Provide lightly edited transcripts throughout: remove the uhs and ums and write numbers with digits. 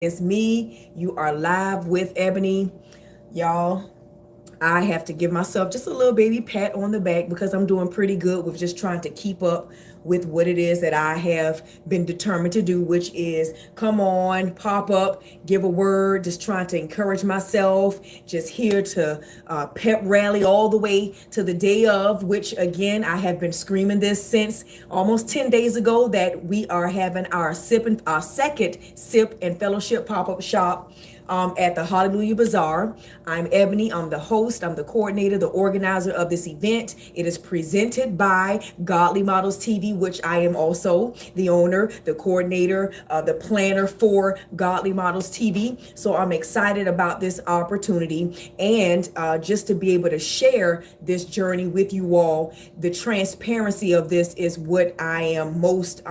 It's me. You are live with Ebony. Y'all, I have to give myself just a little baby pat on the back because I'm doing pretty good with just trying to keep up with what it is that I have been determined to do, which is come on, pop up, give a word, just trying to encourage myself, just here to pep rally all the way to the day of, which again, I have been screaming this since almost 10 days ago that we are having our second sip and fellowship pop-up shop at the Hallelujah Bazaar. I'm Ebony. I'm the host. I'm the coordinator, the organizer of this event. It is presented by Godly Models TV, which I am also the owner, the coordinator, the planner for Godly Models TV. So I'm excited about this opportunity and just to be able to share this journey with you all. The transparency of this is what I am most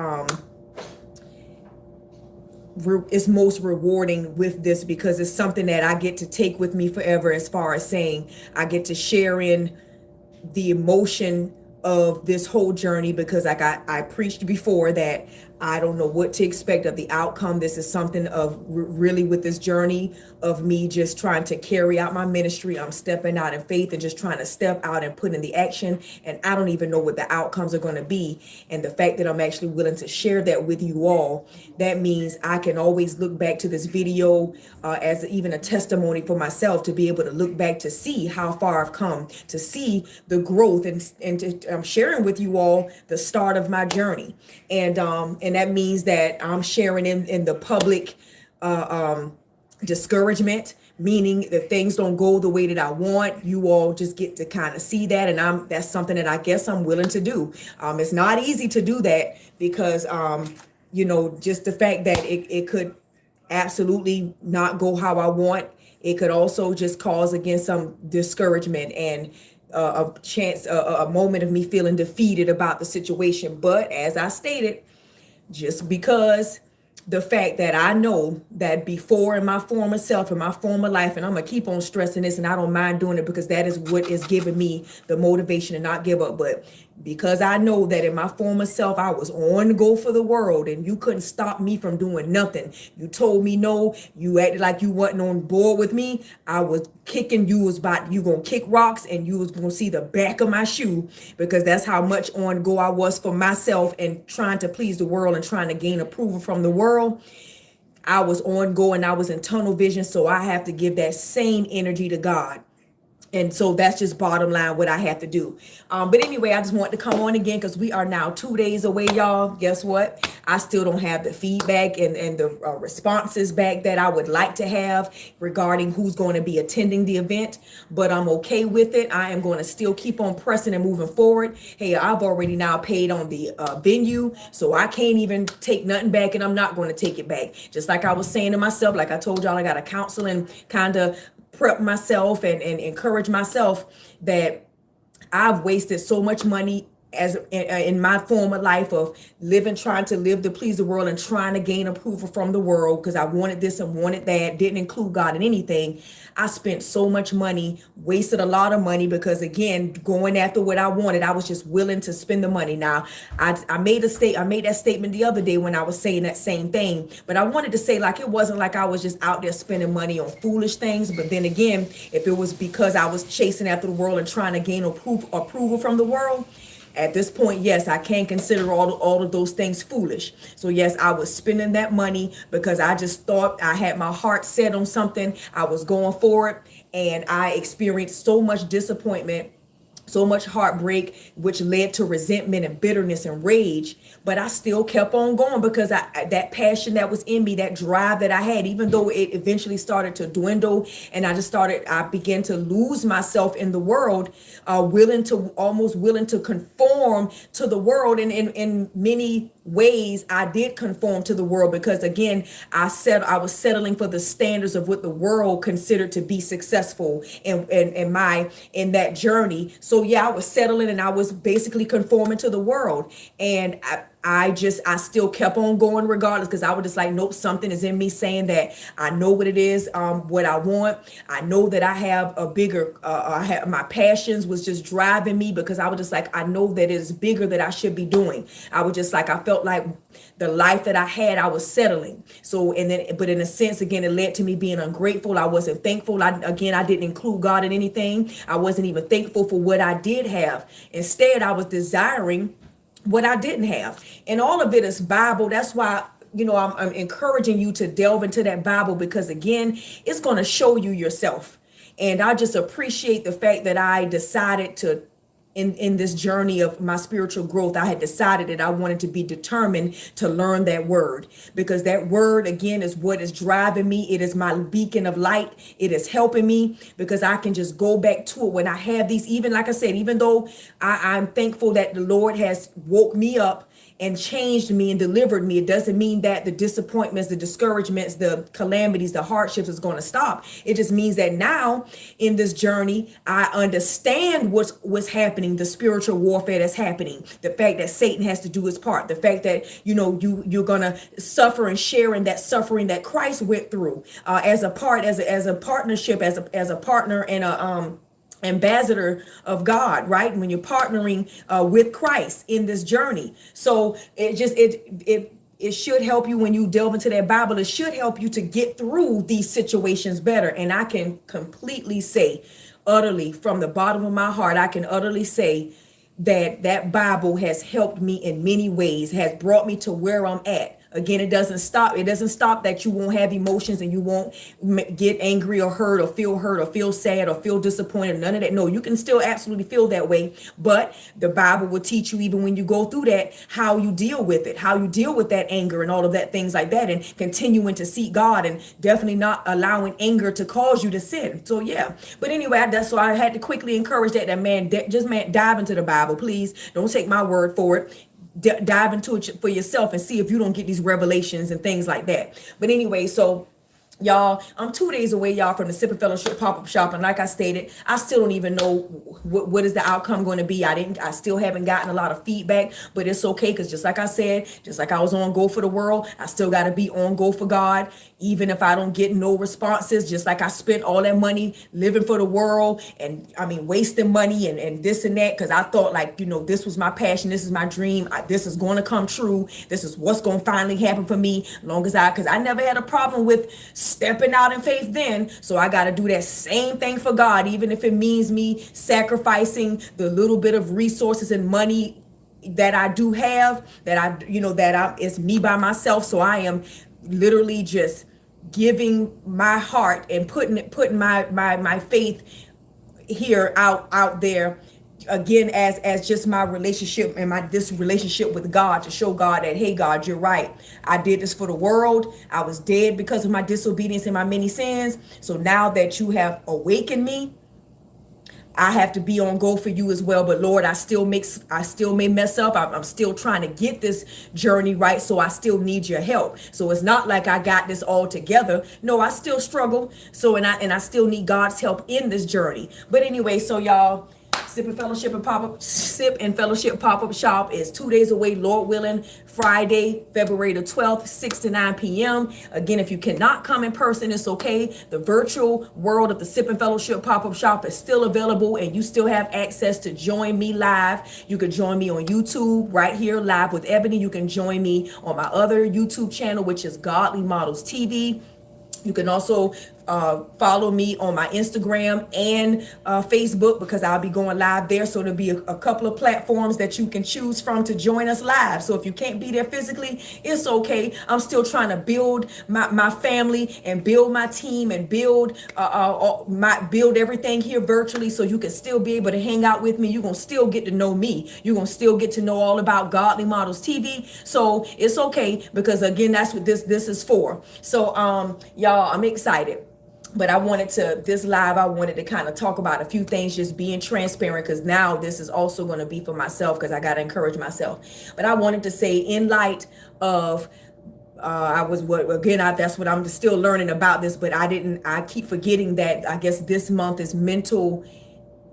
is most rewarding with this, because it's something that I get to take with me forever, as far as saying I get to share in the emotion of this whole journey, because I preached before that I don't know what to expect of the outcome. This is something of really with this journey of me just trying to carry out my ministry. I'm stepping out in faith and just trying to step out and put in the action. And I don't even know what the outcomes are going to be. And the fact that I'm actually willing to share that with you all, that means I can always look back to this video as even a testimony for myself, to be able to look back to see how far I've come, to see the growth, and I'm sharing with you all the start of my journey. And that means that I'm sharing in the public discouragement, meaning if things don't go the way that I want, you all just get to kind of see that. And that's something that I guess I'm willing to do. It's not easy to do that because, just the fact that it could absolutely not go how I want. It could also just cause again some discouragement and a moment of me feeling defeated about the situation. But as I stated, just because the fact that I know that before, in my former self, in my former life, and I'm gonna keep on stressing this, and I don't mind doing it because that is what is giving me the motivation to not give up. But because I know that in my former self, I was on go for the world, and you couldn't stop me from doing nothing. You told me no, you acted like you wasn't on board with me. I was kicking, you gonna kick rocks, and you was gonna see the back of my shoe, because that's how much on go I was for myself and trying to please the world and trying to gain approval from the world. I was on go and I was in tunnel vision. So I have to give that same energy to God. And so that's just bottom line what I have to do. But anyway, I just want to come on again because we are now 2 days away, y'all. Guess what? I still don't have the feedback and the responses back that I would like to have regarding who's going to be attending the event. But I'm okay with it. I am going to still keep on pressing and moving forward. Hey, I've already now paid on the venue, so I can't even take nothing back, and I'm not going to take it back. Just like I was saying to myself, like I told y'all, I got a counseling kind of prep myself and encourage myself that I've wasted so much money as in my former life of trying to live to please the world and trying to gain approval from the world, because I wanted this and wanted that, didn't include God in anything. I spent so much money, wasted a lot of money, because again, going after what I wanted, I was just willing to spend the money. Now, I made that statement the other day when I was saying that same thing, but I wanted to say, like, it wasn't like I was just out there spending money on foolish things. But then again, if it was because I was chasing after the world and trying to gain approval from the world, at this point, yes, I can consider all of those things foolish. So yes, I was spending that money because I just thought I had my heart set on something. I was going for it, and I experienced so much disappointment, so much heartbreak, which led to resentment and bitterness and rage. But I still kept on going because that passion that was in me, that drive that I had, even though it eventually started to dwindle and I began to lose myself in the world, almost willing to conform to the world. And in many ways, I did conform to the world because, again, I was settling for the standards of what the world considered to be successful in that journey. So yeah, I was settling and I was basically conforming to the world. And I still kept on going regardless, because I was just like, nope, something is in me saying that I know what it is, what I want. I know that I have a bigger, I have, my passions was just driving me, because I was just like, I know that it is bigger that I should be doing. I was just like, I felt like the life that I had, I was settling. So, and then, but in a sense, again, it led to me being ungrateful. I wasn't thankful. I didn't include God in anything. I wasn't even thankful for what I did have. Instead, I was desiring what I didn't have. And all of it is Bible. That's why, I'm encouraging you to delve into that Bible, because again, it's going to show you yourself. And I just appreciate the fact that I decided to, in this journey of my spiritual growth, I had decided that I wanted to be determined to learn that word, because that word again is what is driving me. It is my beacon of light. It is helping me, because I can just go back to it when I have these, even like I said, even though I'm thankful that the Lord has woke me up and changed me and delivered me, it doesn't mean that the disappointments, the discouragements, the calamities, the hardships is going to stop. It just means that now in this journey, I understand what's happening, the spiritual warfare that's happening, the fact that Satan has to do his part, the fact that you're going to suffer and share in that suffering that Christ went through, as a partnership, as a partner and a ambassador of God, right? When you're partnering with Christ in this journey. So it should help you when you delve into that Bible. It should help you to get through these situations better. And I can completely say, utterly, from the bottom of my heart, I can utterly say that Bible has helped me in many ways, has brought me to where I'm at. Again, it doesn't stop. It doesn't stop that you won't have emotions and you won't get angry or hurt or feel sad or feel disappointed. None of that. No, you can still absolutely feel that way. But the Bible will teach you, even when you go through that, how you deal with it, how you deal with that anger and all of that, things like that, and continuing to seek God and definitely not allowing anger to cause you to sin. So, yeah. But anyway, so I had to quickly encourage that man, dive into the Bible, please. Don't take my word for it. Dive into it for yourself and see if you don't get these revelations and things like that. But anyway, so y'all, I'm 2 days away, y'all, from the Sipping Fellowship pop-up shop. And like I stated, I still don't even know what is the outcome going to be. I still haven't gotten a lot of feedback, but it's okay. Because just like I said, just like I was on Go for the World, I still got to be on Go for God. Even if I don't get no responses, just like I spent all that money living for the world and wasting money and this and that, because I thought this was my passion, this is my dream, this is going to come true, this is what's going to finally happen for me, because I never had a problem with stepping out in faith then. So I got to do that same thing for God, even if it means me sacrificing the little bit of resources and money that I do have, it's me by myself. So I am literally just giving my heart and putting my faith here out there again as just my relationship and this relationship with God, to show God that, hey God, you're right. I did this for the world. I was dead because of my disobedience and my many sins. So now that you have awakened me, I have to be on Go for you as well. But Lord, I still may mess up. I'm still trying to get this journey right. So I still need your help. So it's not like I got this all together. No, I still struggle. So, and I still need God's help in this journey. But anyway, so y'all, Sip and Fellowship pop-up shop is 2 days away, Lord willing, Friday, February the 12th, 6 to 9 p.m. Again, if you cannot come in person, it's okay. The virtual world of the Sip and Fellowship pop-up shop is still available, and you still have access to join me live. You can join me on YouTube right here live with Ebony. You can join me on my other YouTube channel, which is Godly Models TV. You can also follow me on my Instagram and Facebook, because I'll be going live there. So there'll be a couple of platforms that you can choose from to join us live. So if you can't be there physically, it's okay. I'm still trying to build my family and build my team and build everything here virtually, so you can still be able to hang out with me. You're going to still get to know me. You're going to still get to know all about Godly Models TV. So it's okay, because again, that's what this is for. So y'all, I'm excited. But I wanted to kind of talk about a few things, just being transparent, because now this is also going to be for myself, because I got to encourage myself. But I wanted to say, in light of that's what I'm still learning about this, but I keep forgetting that I guess this month is mental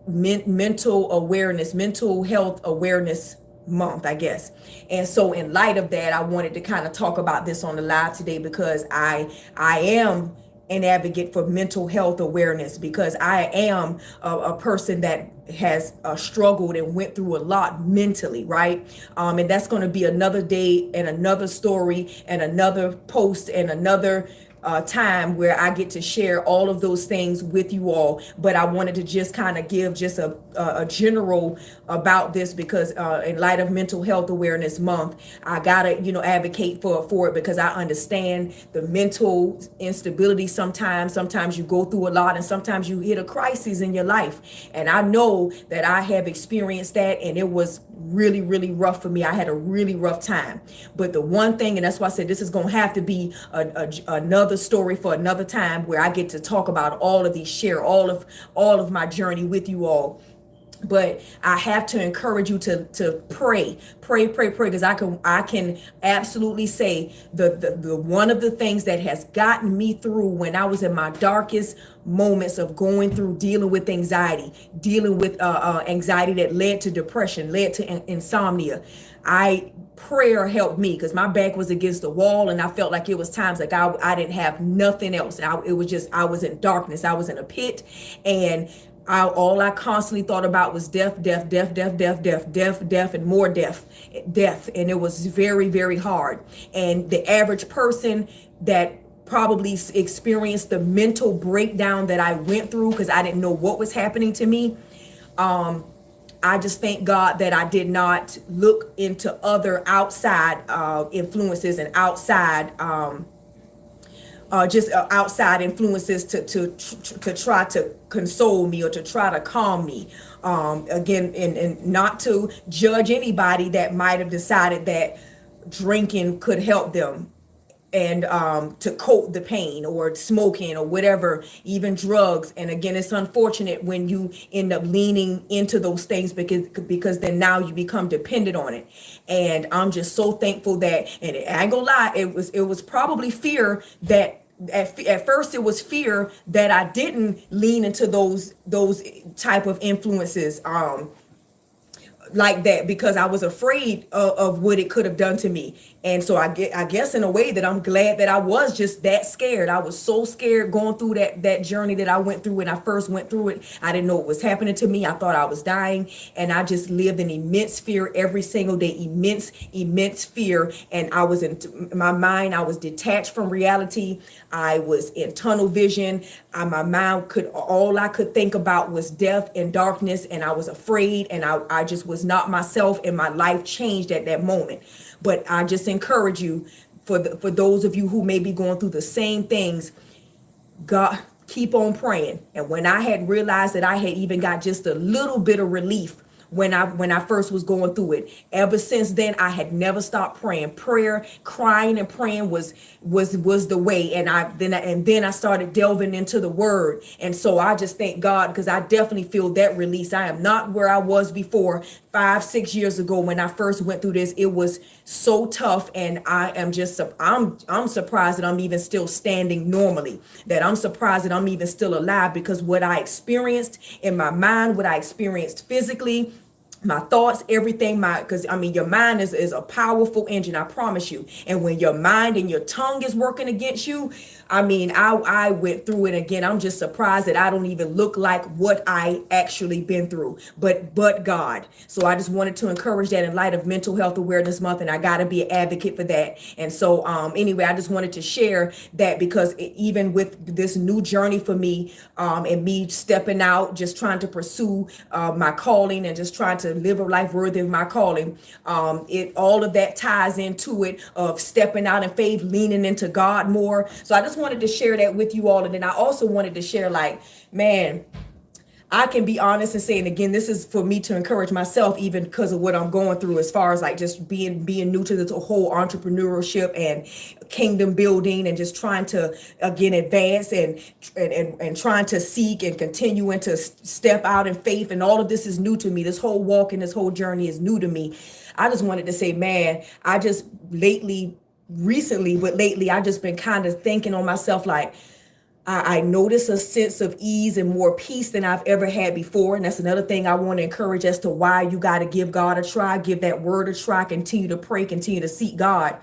awareness, mental health awareness month, I guess. And so in light of that, I wanted to kind of talk about this on the live today because I am an advocate for mental health awareness, because I am a person that has struggled and went through a lot mentally, right? And that's going to be another day and another story and another post and another time where I get to share all of those things with you all. But I wanted to just kind of give just a general about this because in light of Mental Health Awareness Month, I gotta advocate for it, because I understand the mental instability. Sometimes you go through a lot, and sometimes you hit a crisis in your life, and I know that I have experienced that, and it was really, really rough for me. I had a really rough time. But the one thing, and that's why I said this is going to have to be another story for another time, where I get to talk about all of these, share all of my journey with you all. But I have to encourage you to pray, because I can absolutely say the one of the things that has gotten me through when I was in my darkest moments of going through dealing with anxiety that led to depression, led to insomnia. Prayer helped me, because my back was against the wall, and I felt like it was times like I didn't have nothing else. It was just, I was in darkness. I was in a pit, and all I constantly thought about was death, death, death, death, death, death, death, death, and more death, death. And it was very, very hard. And the average person that probably experienced the mental breakdown that I went through, because I didn't know what was happening to me, I just thank God that I did not look into other outside influences and outside outside influences to try to console me or to try to calm me. Again, and not to judge anybody that might have decided that drinking could help them, and to cope the pain, or smoking, or whatever, even drugs. And again, it's unfortunate when you end up leaning into those things, because then now you become dependent on it. And I'm just so thankful that, and I ain't gonna lie, it was probably fear that at first it was fear that I didn't lean into those type of influences like that, because I was afraid of what it could have done to me. And so I guess in a way that I'm glad that I was just that scared. I was so scared going through that journey that I went through. When I first went through it, I didn't know what was happening to me. I thought I was dying, and I just lived in immense fear every single day, immense fear. And I was in my mind, I was detached from reality. I was in tunnel vision. My mind all I could think about was death and darkness, and I was afraid, and I just was not myself, and my life changed at that moment. But I just encourage you, for those of you who may be going through the same things, God, keep on praying. And when I had realized that I had even got just a little bit of relief when I first was going through it, ever since then I had never stopped praying. Prayer, crying and praying was the way. And then I started delving into the word. And so I just thank God, because I definitely feel that release. I am not where I was before 5-6 years ago when I first went through this. It was so tough, and I'm surprised that I'm even still standing normally, that I'm surprised that I'm even still alive, because what I experienced in my mind, what I experienced physically, my thoughts, everything, because I mean, your mind is a powerful engine, I promise you. And when your mind and your tongue is working against you, I mean, I went through it again. I'm just surprised that I don't even look like what I actually been through, but God. So I just wanted to encourage that in light of Mental Health Awareness Month, and I got to be an advocate for that. And so anyway, I just wanted to share that, because even with this new journey for me, and me stepping out, just trying to pursue my calling, and just trying to live a life worthy of my calling, all of that ties into it, of stepping out in faith, leaning into God more. So I just wanted to share that with you all. And then I also wanted to share, like, man, I can be honest and saying, again, this is for me to encourage myself, even because of what I'm going through, as far as like just being new to this whole entrepreneurship and kingdom building, and just trying to again advance and trying to seek and continue and to step out in faith. And all of this is new to me. This whole walk and this whole journey is new to me. I just wanted to say, man, I just lately, I just been kind of thinking on myself, like, I notice a sense of ease and more peace than I've ever had before. And that's another thing I want to encourage as to why you got to give God a try, give that word a try, continue to pray, continue to seek God.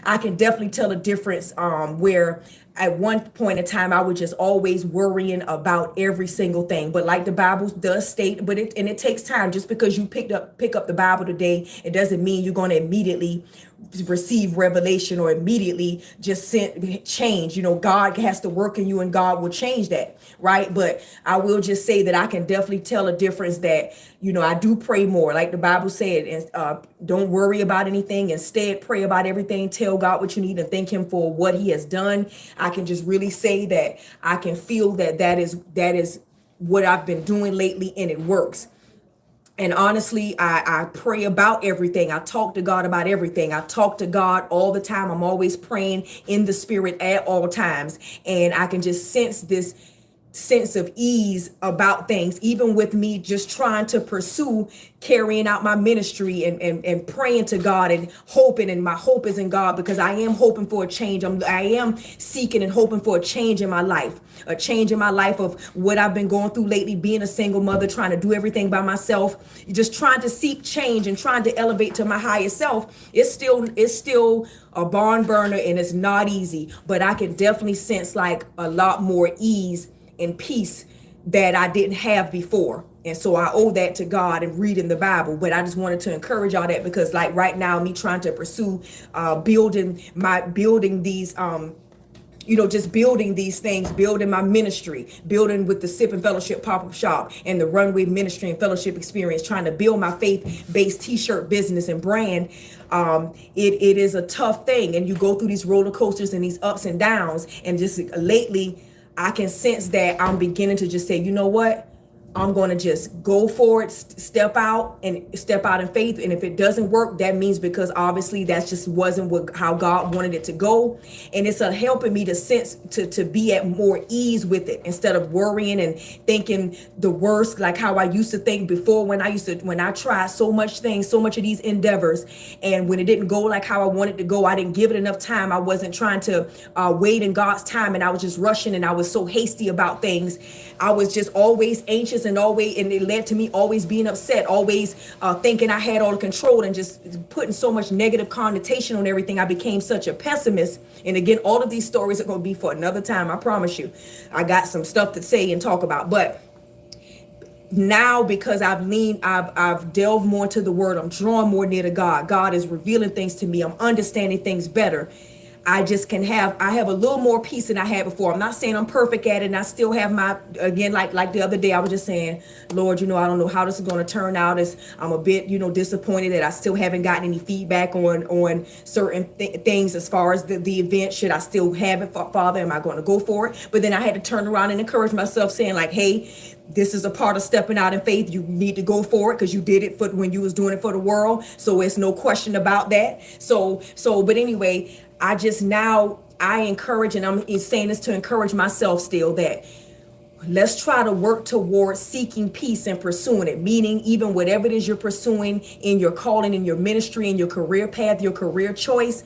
I can definitely tell a difference where at one point in time I was just always worrying about every single thing. But like the Bible does state, it takes time. Just because you pick up the Bible today, it doesn't mean you're going to immediately receive revelation or immediately just change. God has to work in you and God will change that, right? But I will just say that I can definitely tell a difference that I do pray more, like the Bible said, and don't worry about anything. Instead, pray about everything. Tell God what you need and thank him for what he has done. I can just really say that I can feel that is what I've been doing lately, and it works. And honestly, I pray about everything. I talk to God about everything. I talk to God all the time. I'm always praying in the spirit at all times. And I can just sense this sense of ease about things, even with me just trying to pursue carrying out my ministry and praying to God and hoping. And my hope is in God, because I am hoping for a change. I am seeking and hoping for a change in my life, a change in my life of what I've been going through lately, being a single mother, trying to do everything by myself, just trying to seek change and trying to elevate to my higher self. It's still a barn burner, and it's not easy, but I can definitely sense like a lot more ease and peace that I didn't have before. And so I owe that to God and reading the Bible. But I just wanted to encourage y'all that, because like right now, me trying to pursue building these just building these things, building my ministry, building with the Sip and Fellowship pop-up shop and the Runway Ministry and Fellowship Experience, trying to build my faith-based t-shirt business and brand. It is a tough thing, and you go through these roller coasters and these ups and downs. And just lately, I can sense that I'm beginning to just say, you know what? I'm going to just go for it, step out in faith. And if it doesn't work, that means because obviously that just wasn't how God wanted it to go. And it's helping me to sense to be at more ease with it, instead of worrying and thinking the worst, like how I used to think before, when I tried so much of these endeavors. And when it didn't go like how I wanted to go, I didn't give it enough time. I wasn't trying to wait in God's time, and I was just rushing, and I was so hasty about things. I was just always anxious, and it led to me always being upset, always thinking I had all the control, and just putting so much negative connotation on everything. I became such a pessimist. And again, all of these stories are going to be for another time. I promise you. I got some stuff to say and talk about, but now, because I've delved more into the word, I'm drawing more near to God. God is revealing things to me. I'm understanding things better. I have a little more peace than I had before. I'm not saying I'm perfect at it, and I still have again, like the other day, I was just saying, Lord, I don't know how this is going to turn out. I'm a bit, disappointed that I still haven't gotten any feedback on certain things as far as the event. Should I still have it, Father? Am I going to go for it? But then I had to turn around and encourage myself, saying like, hey, this is a part of stepping out in faith. You need to go for it, because you did it when you was doing it for the world. So it's no question about that. But anyway, I encourage, and I'm saying this to encourage myself still, that let's try to work towards seeking peace and pursuing it. Meaning, even whatever it is you're pursuing in your calling, in your ministry, in your career path, your career choice,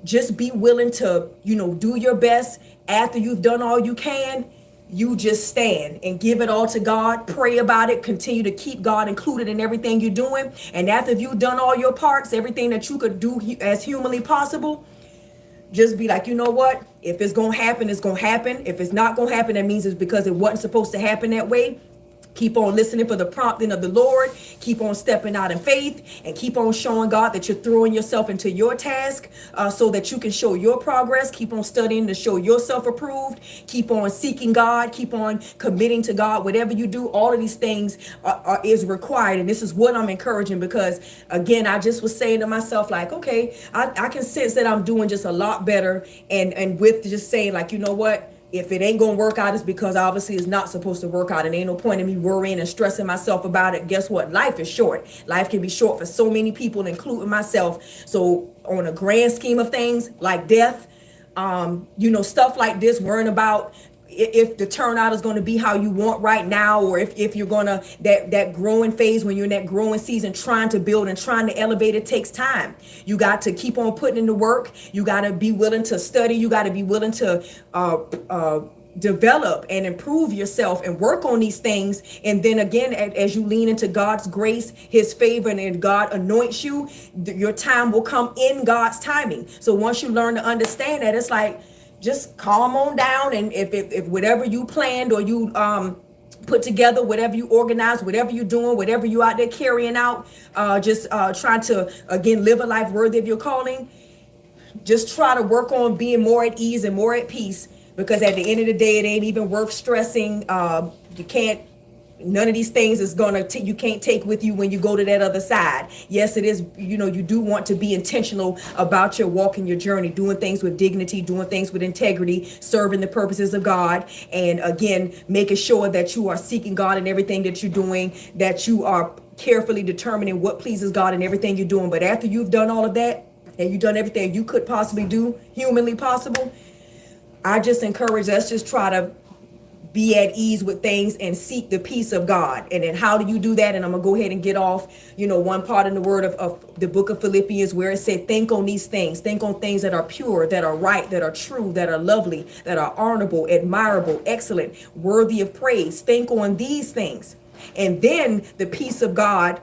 just be willing to, do your best. After you've done all you can, you just stand and give it all to God. Pray about it. Continue to keep God included in everything you're doing. And after you've done all your parts, everything that you could do as humanly possible, just be like, you know what? If it's going to happen, it's going to happen. If it's not going to happen, that means it's because it wasn't supposed to happen that way. Keep on listening for the prompting of the Lord. Keep on stepping out in faith, and keep on showing God that you're throwing yourself into your task so that you can show your progress. Keep on studying to show yourself approved. Keep on seeking God. Keep on committing to God. Whatever you do, all of these things is required. And this is what I'm encouraging, because again, I just was saying to myself, like, okay, I can sense that I'm doing just a lot better. And with just saying, like, you know what? If it ain't gonna work out, it's because obviously it's not supposed to work out, and ain't no point in me worrying and stressing myself about it. Guess what? Life is short. Life can be short for so many people, including myself. So on a grand scheme of things, like death, stuff like this, worrying about if the turnout is going to be how you want right now, or if you're going to, that growing phase, when you're in that growing season, trying to build and trying to elevate, it takes time. You got to keep on putting in the work. You got to be willing to study. You got to be willing to develop and improve yourself and work on these things. And then again, as you lean into God's grace, his favor, and God anoints you, your time will come in God's timing. So once you learn to understand that, it's like, just calm on down. And if whatever you planned or you put together, whatever you organize, whatever you're doing, whatever you out there carrying out, just trying to again live a life worthy of your calling, just try to work on being more at ease and more at peace, because at the end of the day, it ain't even worth stressing. You can't, none of these things is you can't take with you when you go to that other side. Yes, it is, you do want to be intentional about your walk and your journey, doing things with dignity, doing things with integrity, serving the purposes of God, and again, making sure that you are seeking God in everything that you're doing, that you are carefully determining what pleases God in everything you're doing. But after you've done all of that, and you've done everything you could possibly do, humanly possible, I just encourage us, just try to be at ease with things and seek the peace of God. And then how do you do that? And I'm gonna go ahead and get off, one part in the word of the book of Philippians, where it said, think on these things, think on things that are pure, that are right, that are true, that are lovely, that are honorable, admirable, excellent, worthy of praise. Think on these things. And then the peace of God,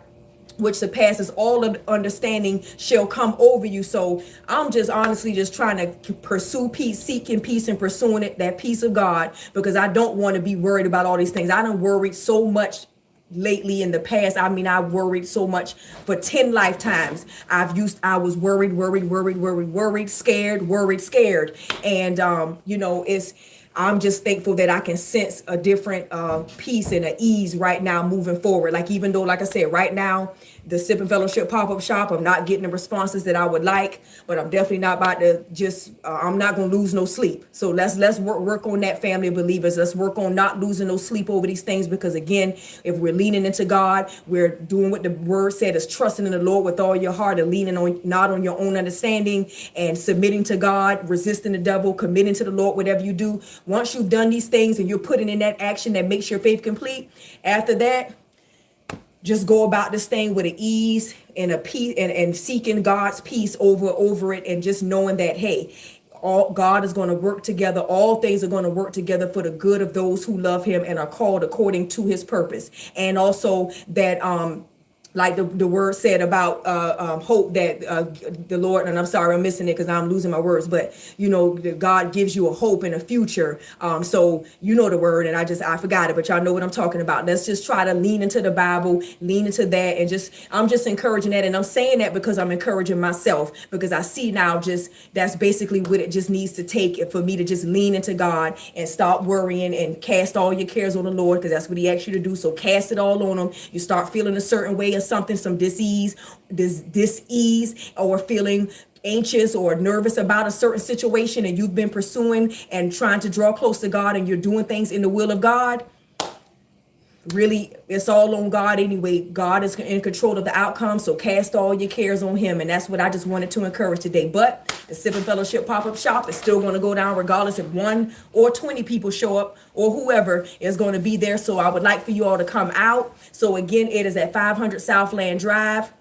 which surpasses all of understanding, shall come over you. So I'm just honestly just trying to pursue peace, seeking peace and pursuing it, that peace of God, because I don't want to be worried about all these things. I done worried so much lately in the past. I mean, I worried so much for 10 lifetimes. I was worried, scared. And, I'm just thankful that I can sense a different peace and an ease right now moving forward. Like, even though, like I said, right now, the Sip and Fellowship pop-up shop, I'm not getting the responses that I would like, but I'm definitely not about to just, I'm not going to lose no sleep. So let's work on that, family of believers. Let's work on not losing no sleep over these things, because again, if we're leaning into God, we're doing what the word said, is trusting in the Lord with all your heart and leaning on, not on your own understanding, and submitting to God, resisting the devil, committing to the Lord, whatever you do. Once you've done these things and you're putting in that action that makes your faith complete, after that, just go about this thing with an ease and a peace, and seeking God's peace over it, and just knowing that, hey, all God is going to work together. All things are going to work together for the good of those who love him and are called according to his purpose. And also that, like the word said about hope, that the Lord, and I'm sorry, I'm missing it because I'm losing my words, but God gives you a hope and a future. So the word, and I forgot it, but y'all know what I'm talking about. Let's just try to lean into the Bible, lean into that, and I'm just encouraging that. And I'm saying that because I'm encouraging myself, because I see now that's basically what it just needs to take for me to just lean into God and stop worrying and cast all your cares on the Lord, because that's what he asked you to do. So cast it all on him. You start feeling a certain way, something, some dis-ease, or feeling anxious or nervous about a certain situation, and you've been pursuing and trying to draw close to God, and you're doing things in the will of God, really, it's all on God anyway. God is in control of the outcome, so cast all your cares on him. And that's what I just wanted to encourage today. But the Sip and Fellowship pop-up shop is still going to go down regardless if 1 or 20 people show up, or whoever is going to be there. So I would like for you all to come out. So again, it is at 500 Southland Drive,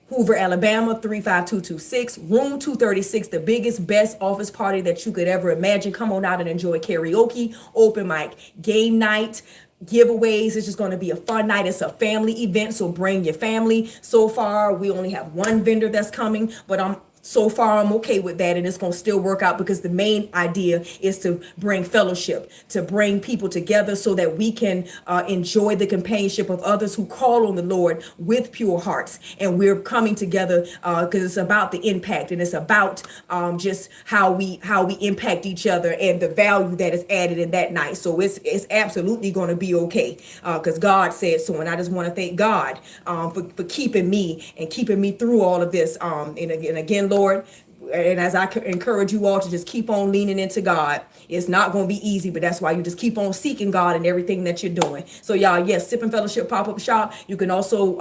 Hoover, Alabama, 35226, room 236, the biggest, best office party that you could ever imagine. Come on out and enjoy karaoke, open mic, game night, giveaways. It's just going to be a fun night. It's a family event, so bring your family. So far, we only have one vendor that's coming, but I'm okay with that, and it's going to still work out, because the main idea is to bring fellowship, to bring people together so that we can enjoy the companionship of others who call on the Lord with pure hearts. And we're coming together because it's about the impact, and it's about just how we impact each other and the value that is added in that night. So it's absolutely going to be okay, because God said so. And I just want to thank God for keeping me and keeping me through all of this. And again, Lord, and as I encourage you all to just keep on leaning into God. It's not going to be easy, but that's why you just keep on seeking God in everything that you're doing. So y'all, yes, Sip and Fellowship pop-up shop. You can also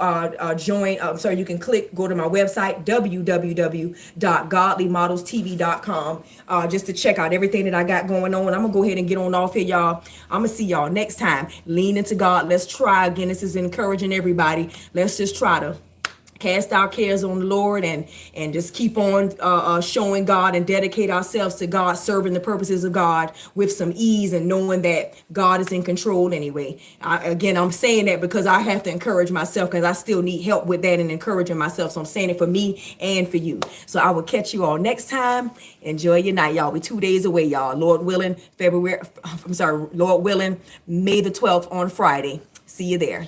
join. You can go to my website, www.godlymodelstv.com, just to check out everything that I got going on. I'm going to go ahead and get on off here, y'all. I'm going to see y'all next time. Lean into God. Let's try again. This is encouraging everybody. Let's just try to cast our cares on the Lord, and just keep on showing God and dedicate ourselves to God, serving the purposes of God with some ease and knowing that God is in control anyway. Again, I'm saying that because I have to encourage myself, because I still need help with that and encouraging myself. So I'm saying it for me and for you. So I will catch you all next time. Enjoy your night, y'all. We're 2 days away, y'all. Lord willing, Lord willing, May the 12th on Friday. See you there.